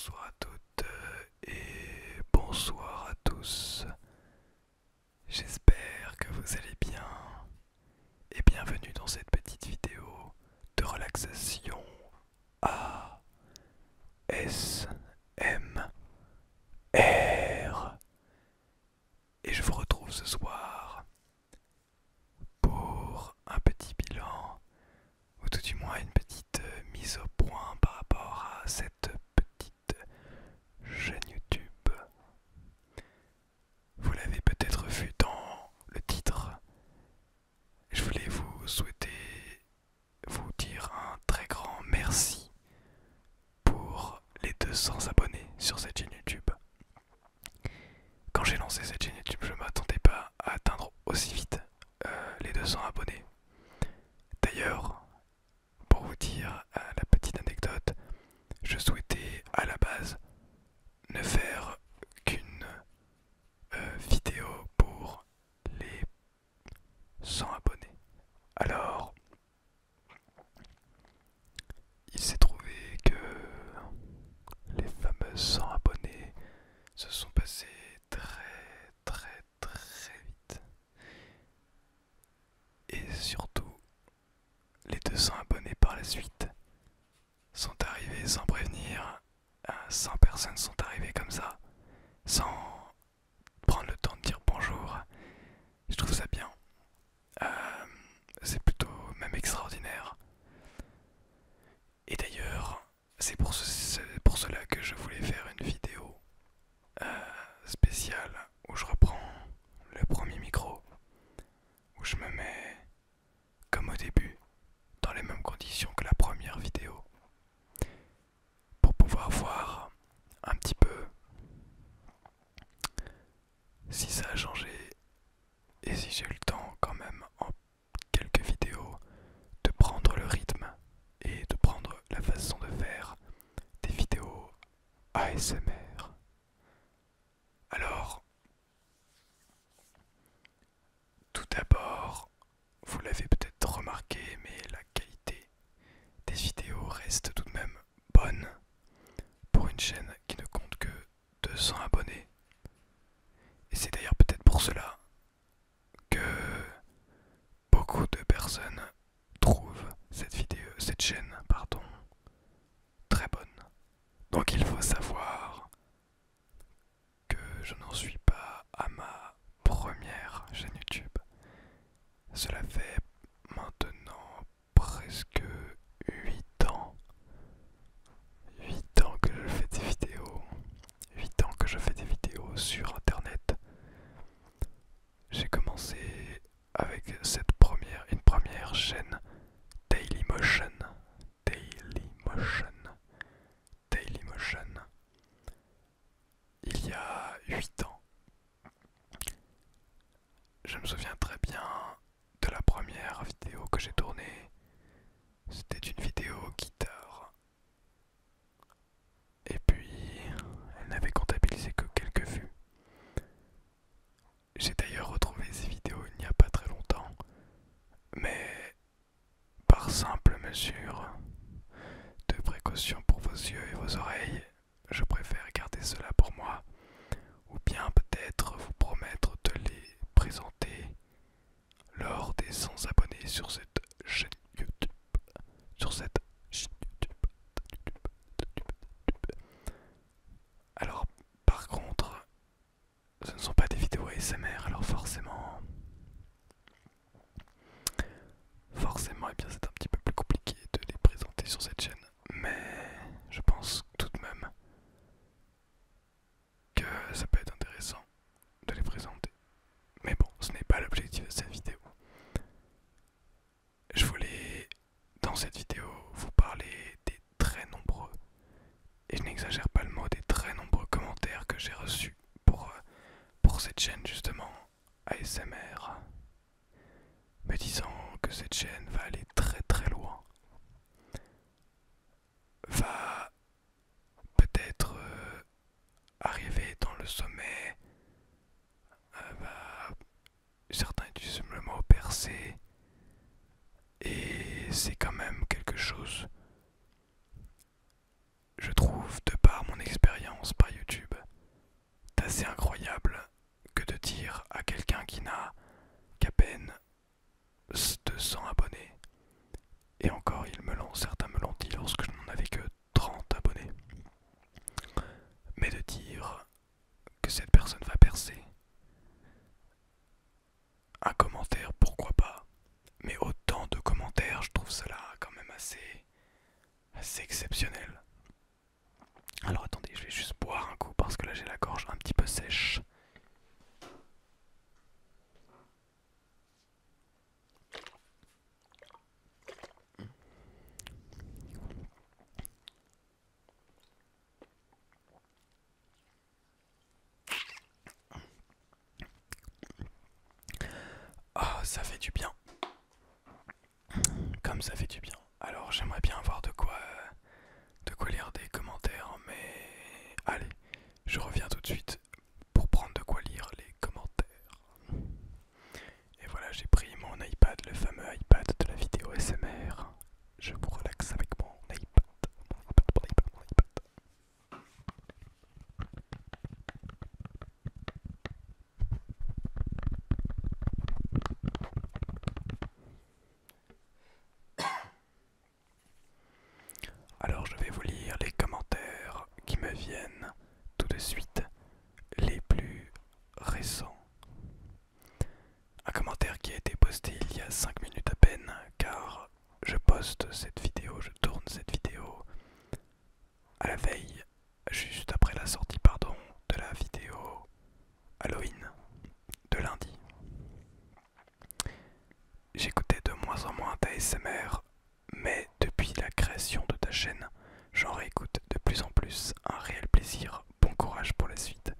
Bonsoir à toutes et bonsoir à tous. J'espère que vous allez bien et bienvenue dans cette petite vidéo de relaxation ASMR. Et je vous retrouve ce soir pour un petit bilan, ou tout du moins une petite mise au point par rapport à cette petite chaîne YouTube. Vous l'avez peut-être vu dans le titre. Je voulais vous dire un très grand merci pour les 200 abonnés sur cette chaîne YouTube. Quand j'ai lancé cette chaîne YouTube, je ne m'attendais pas à atteindre aussi vite les 200 abonnés. D'ailleurs, pour vous dire la petite anecdote, je souhaitais à la base ne faire qu'une vidéo pour les 100 abonnés. Alors, il s'est trouvé que les fameux 100 abonnés se sont passés très vite. Et surtout, les 200 abonnés par la suite sont arrivés sans prévenir. 100 personnes sont arrivées comme ça, sans prendre le temps de dire bonjour. Je trouve ça bien. C'est plutôt même extraordinaire. Et d'ailleurs, c'est pour cela que je voulais faire une vidéo spéciale où je reprends le premier micro, où je me mets comme au début, dans les mêmes conditions que la première vidéo, pour pouvoir voir un petit peu si ça a changé et si j'ai eu le temps quand même en quelques vidéos de prendre le rythme et de prendre la façon de faire des vidéos ASMR. Alors, tout d'abord, vous l'avez peut-être remarqué, mais la qualité des vidéos reste tout de même bonne pour une chaîne qui ne compte que 200 abonnés. Et c'est d'ailleurs peut-être pour cela que beaucoup de personnes trouvent cette chaîne, très bonne. Donc il faut savoir que je n'en suis pas à ma première chaîne YouTube. Cela fait maintenant presque 8 ans. 8 ans que je fais des vidéos. 8 ans que je fais des vidéos sur internet. J'ai commencé avec une première chaîne Dailymotion. Dailymotion. Dailymotion. Il y a 8 ans. Je me souviens très bien de la première vidéo que j'ai tournée. C'était une vidéo guitare. Et puis, elle n'avait comptabilisé que quelques vues. J'ai d'ailleurs retrouvé ces vidéos il n'y a pas très longtemps. Mais par simple mesure de précaution pour vos yeux et vos oreilles, je préfère garder cela pour moi, ou bien peut-être vous promettre de les présenter lors des 100 abonnés sur cette chaîne YouTube. Sur cette chaîne YouTube. Alors, par contre, ce ne sont pas des vidéos ASMR, alors forcément, eh bien, c'est un petit peu plus compliqué de les présenter sur cette chaîne. Mais je pense tout de même que ça peut être intéressant de les présenter. Mais bon, ce n'est pas l'objectif de cette vidéo. Je voulais, dans cette vidéo, vous parler des très nombreux, et je n'exagère pas le mot, des très nombreux commentaires que j'ai reçus pour cette chaîne justement ASMR, me disant que cette chaîne va aller très loin, va peut-être arriver dans le sommet, certains utilisent le mot percer, et c'est quand même quelque chose, je trouve, de par mon expérience commence par YouTube. C'est assez incroyable que de dire à quelqu'un qui n'a qu'à peine 200 abonnés, et encore certains me l'ont dit lorsque je n'en avais que 30 abonnés, mais de dire que cette personne va percer. Un commentaire, pourquoi pas, mais autant de commentaires, je trouve cela quand même assez exceptionnel. Alors attendez, je vais juste boire un coup parce que là j'ai la gorge un petit peu sèche. Ah, ça fait du bien. Comme ça fait du bien. Alors j'aimerais bien avoir de quoi lire des commentaires, mais allez, je reviens tout de suite pour prendre de quoi lire les commentaires. Et voilà, j'ai pris mon iPad, le fameux iPad de la vidéo SMR. Je vous relaxe avec mon iPad, mon iPad. Alors je vais vous lire les commentaires qui me viennent tout de suite, les plus récents. Un commentaire qui a été posté il y a 5 minutes à peine, car je poste cette vidéo, je tourne cette vidéo à la veille, juste après la sortie, de la vidéo Halloween de lundi. J'écoutais de moins en moins d'ASMR, mais depuis la création de ta chaîne, j'en réécoute de plus en plus. Un réel plaisir, bon courage pour la suite.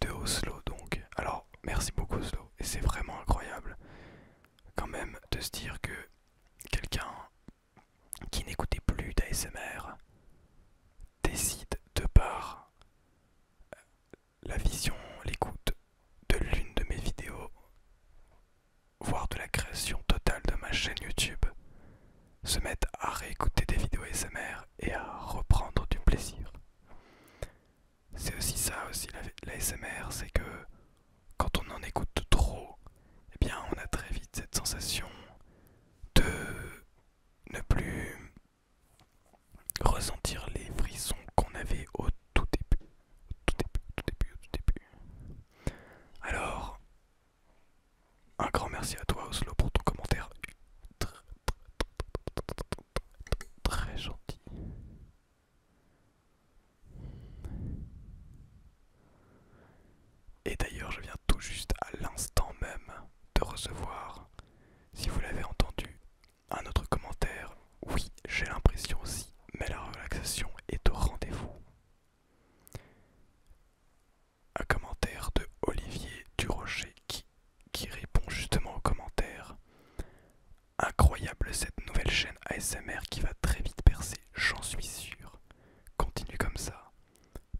De Oslo donc. Alors, merci beaucoup Oslo, et c'est vraiment incroyable quand même de se dire que quelqu'un qui n'écoutait plus d'ASMR décide de par la vision, l'écoute de l'une de mes vidéos, voire de la création totale de ma chaîne YouTube, se mettre à réécouter des vidéos ASMR et à reprendre du plaisir. C'est aussi ça aussi l'ASMR, c'est que quand on en écoute trop, eh bien on a très vite cette sensation de ne plus ressentir les frissons qu'on avait au tout début. Au tout début. Alors, un grand merci à toi Oslo pour ton commentaire très gentil. Et d'ailleurs, je viens tout juste à l'instant même de recevoir, si vous l'avez entendu, un autre commentaire. Oui, j'ai l'impression aussi, mais la relaxation est au rendez-vous. Un commentaire de Olivier Durocher qui répond justement au commentaire. Incroyable cette nouvelle chaîne ASMR qui va très vite percer, j'en suis sûr. Continue comme ça.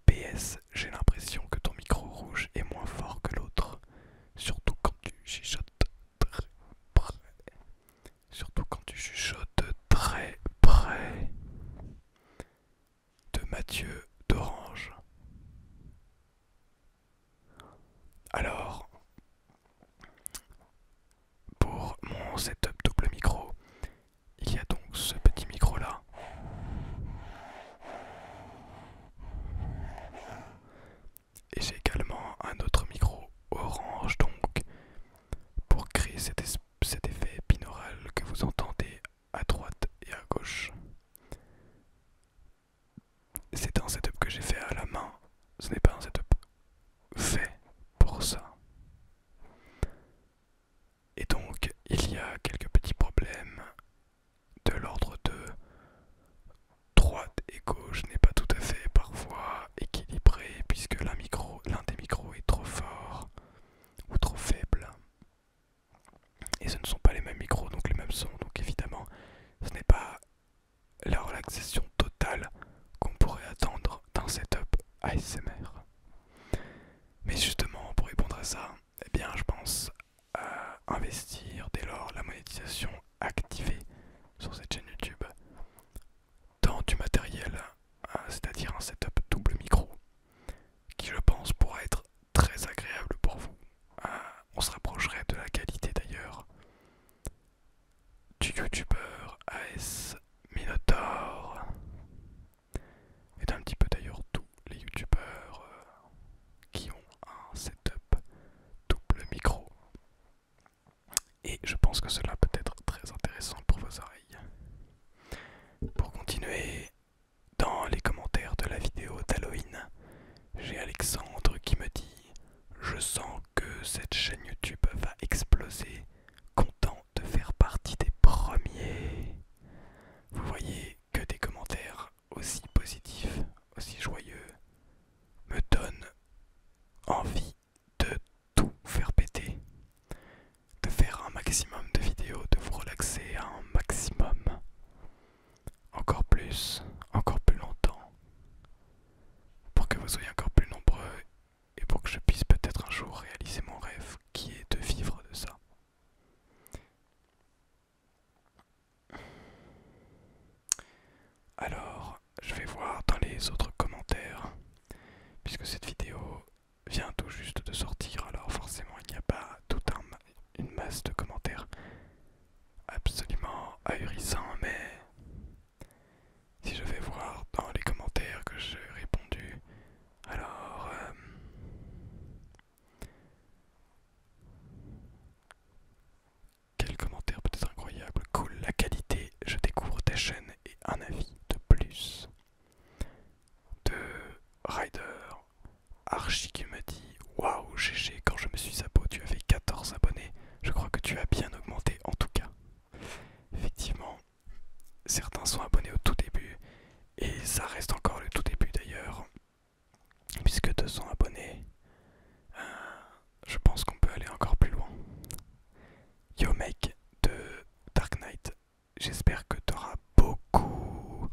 PS, j'ai l'impression que ton micro rouge est moins fort que l'autre, surtout quand tu chuchotes très près. Surtout quand tu chuchotes très près. De Mathieu d'Orange. Alors, pour mon setup double micro, il y a donc ce petit micro là. Et j'ai également un autre micro orange donc pour créer cet effet binaural que vous entendez à droite et à gauche. C'est un setup que j'ai fait à la main, ce n'est pas un setup fait pour ça. Et donc il y a quelques petits problèmes de l'ordre de droite et gauche n'est pas tout à fait parfois équilibré puisque l'un des micros est trop fort ou trop faible. Et ce ne sont pas les mêmes micros, donc les mêmes sons, donc évidemment ce n'est pas la relaxation totale qu'on pourrait attendre d'un setup ASMR. Mais justement, pour répondre à ça, eh bien je pense à investir dès lors la monétisation activée sur cette chaîne YouTube dans du matériel, c'est-à-dire un setup double micro, pense que cela peut être très intéressant pour vos oreilles. Pour continuer, dans les commentaires de la vidéo d'Halloween, j'ai Alexandre qui me dit: je sens que cette chaîne YouTube va exploser, content de faire partie des premiers. Vous voyez que des commentaires aussi positifs, aussi joyeux, me donnent envie de tout faire péter, de faire un maximum de vidéos, de vous relaxer un maximum, encore plus longtemps, pour que vous soyez encore plus nombreux et pour que je puisse peut-être un jour réaliser mon rêve qui est de vivre de ça. Alors, je vais voir dans les autres commentaires, puisque cette vidéo vient tout juste de sortir, alors forcément il n'y a pas une masse de commentaires absolument ahurissants, mais si je vais voir dans les commentaires que j'ai répondu, alors quel commentaire peut être incroyable, cool, la qualité, je découvre ta chaîne et un avis de plus. De Ryder Archie qui me dit: waouh GG, quand je me suis abonné tu avais 14 abonnés, je crois que tu as bien augmenté en tout cas. Effectivement, certains sont abonnés au tout début et ça reste encore le tout début d'ailleurs, puisque 200 abonnés, je pense qu'on peut aller encore plus loin. Yo mec de Dark Knight, j'espère que tu auras beaucoup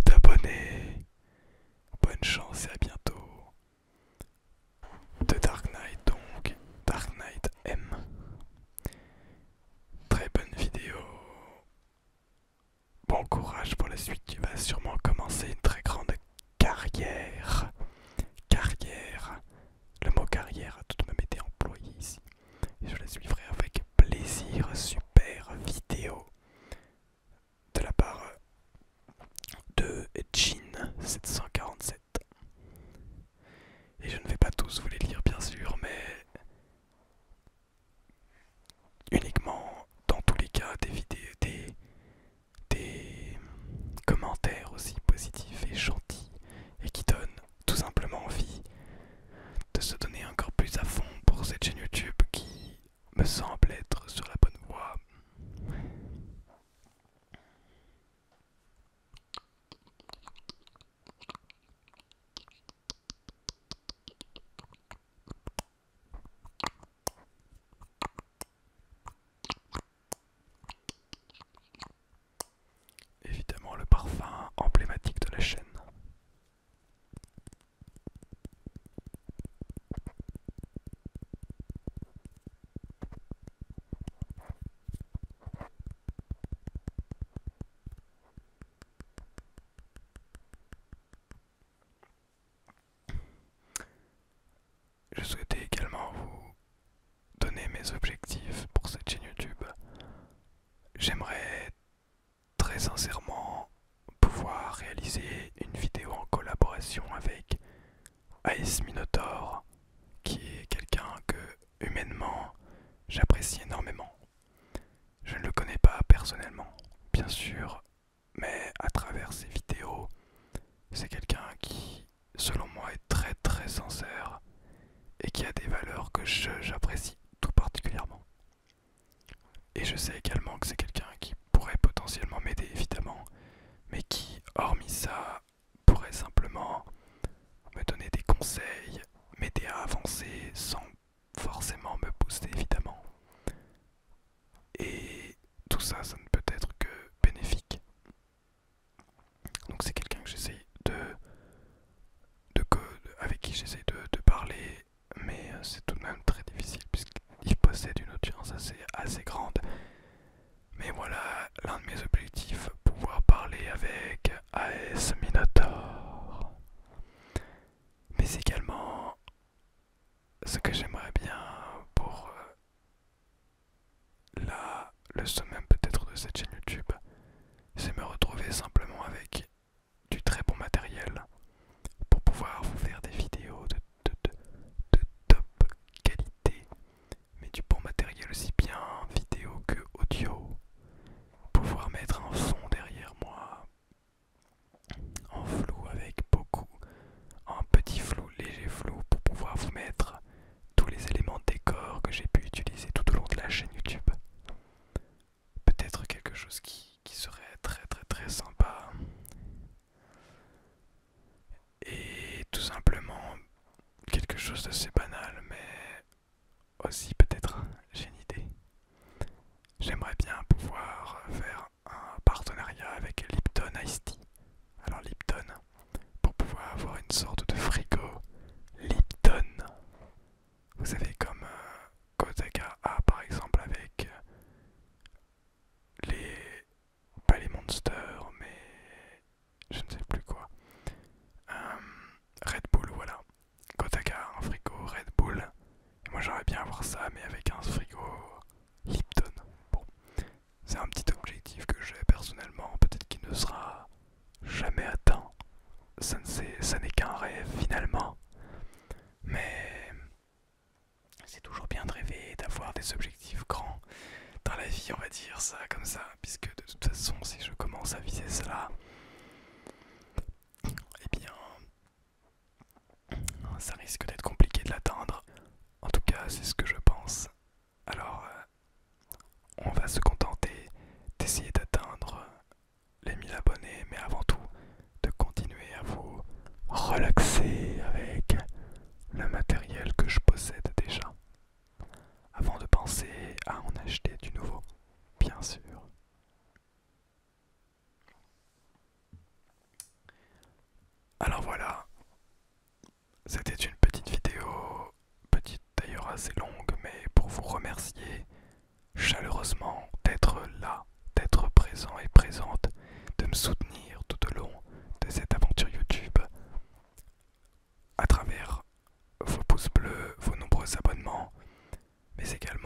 d'abonnés. Bonne chance et à bientôt. De Dark Knight donc, Dark Knight M. Très bonne vidéo. Bon courage pour la suite, tu vas sûrement commencer une très grande carrière. Carrière. Le mot carrière a tout de même été employé ici. Et je la suivrai avec plaisir. Super vidéo de la part de Jean747. Et je ne vais pas tous vous les lire bien sûr, mais uniquement dans tous les cas des vidéos, des commentaires aussi positifs et gentils et qui donnent tout simplement envie de se donner encore plus à fond pour cette chaîne YouTube qui me semble être sur la bonne voie. Évidemment le parfum emblématique de la chaîne. Je souhaitais également vous donner mes objectifs pour cette chaîne YouTube. J'aimerais très sincèrement pouvoir réaliser une vidéo en collaboration avec AS Minotaur, qui est quelqu'un que humainement j'apprécie énormément. Je ne le connais pas personnellement, bien sûr, mais à travers ses vidéos, c'est quelqu'un qui, selon moi, est très très sincère et qui a des valeurs que j'apprécie tout particulièrement. Et je sais également que c'est quelqu'un qui pourrait potentiellement m'aider évidemment, mais qui, hormis ça, pourrait simplement me donner des conseils, m'aider à avancer sans forcément me booster évidemment. Et tout ça, ça ne peut être que bénéfique. Donc c'est quelqu'un que j'essaye avec qui j'essaye de parler, mais c'est tout de même très difficile puisqu'il possède une audience assez grande. Mais voilà, l'un de mes objectifs, pouvoir parler avec AS Minotaur. Mais également, ce que j'aimerais bien pour le sommet peut-être de cette chaîne YouTube, c'est me retrouver simplement avec du très bon matériel pour pouvoir vous faire des vidéos de aussi peut-être, j'ai une idée. J'aimerais bien pouvoir faire un partenariat avec Lipton Ice Tea. Alors Lipton, pour pouvoir avoir une sorte de frigo Lipton. Vous savez comme Kotaga a par exemple avec les... pas les monsters mais je ne sais plus quoi. Red Bull, voilà. Kotaga a un frigo Red Bull. Et moi j'aimerais bien avoir ça mais avec un frigo Lipton. Bon, c'est un petit objectif que j'ai personnellement, peut-être qu'il ne sera jamais atteint. Ça n'est qu'un rêve finalement. Mais c'est toujours bien de rêver, d'avoir des objectifs grands dans la vie, on va dire ça comme ça, puisque de toute façon, si je commence à viser cela, eh bien, ça risque d'être compliqué de l'atteindre. En tout cas, c'est ce que je pense. Alors, on va se contenter d'essayer d'atteindre les 1000 abonnés, mais avant tout, de continuer à vous relaxer avec le matériel que je possède déjà, avant de penser à en acheter du nouveau, bien sûr. Alors voilà, c'était une petite vidéo, petite d'ailleurs assez longue, mais pour vous remercier chaleureusement d'être là, d'être présent et présente, de me soutenir tout au long de cette aventure YouTube à travers vos pouces bleus, vos nombreux abonnements, mais également